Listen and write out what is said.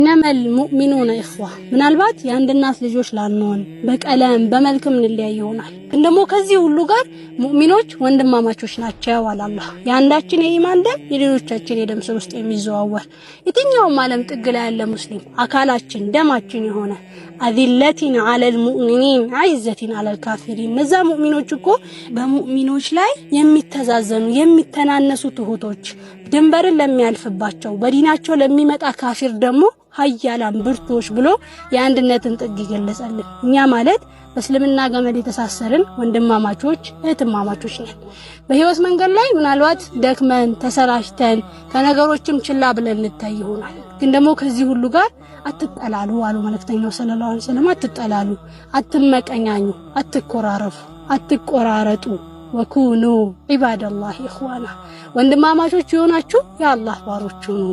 ነመል ሙእሚኑነ ኢኽዋ ምናልባት የአንድ እናት ልጆች ላንሆን በቀለም በመልክም እንለያይ ይሆናል። ግን ደግሞ ከዚህ ሁሉ ጋር ሙእሚኖች ወንድማማቾች ናቸው አላህ። የአንዳችን የኢማን ደም የሌሎቻችን የደም ስር ውስጥ የሚዘዋወር የትኛውም ዓለም ጥግ ላይ ያለ ሙስሊም አካላችን ደማችን የሆነ አዚለቲን ዐለል ሙእሚኒን ዐዘቲን ዐለል ካፊሪን። እነዛ ሙእሚኖች እኮ በሙእሚኖች ላይ የሚተዛዘኑ የሚተናነሱ ትሁቶች ድንበርን ለሚያልፍባቸው በዲናቸው ለሚመጣ ካፊር ደግሞ ሀያላን ብርቶች ብሎ የአንድነትን ጥግ ይገልጻልን። እኛ ማለት በእስልምና ገመድ የተሳሰርን ወንድማማቾች እህትማማቾች ነን። በህይወት መንገድ ላይ ምናልባት ደክመን ተሰራሽተን ከነገሮችም ችላ ብለን እንታይ ይሆናል። ግን ደግሞ ከዚህ ሁሉ ጋር አትጠላሉ አሉ መልእክተኛው ሰለላሁ ዐለይሂ ወሰለም። አትጠላሉ፣ አትመቀኛኙ፣ አትኮራረፉ፣ አትቆራረጡ። ወኩኑ ዒባደላሂ ኢኽዋና ወንድማማቾች የሆናችሁ የአላህ ባሮች ሁኑ።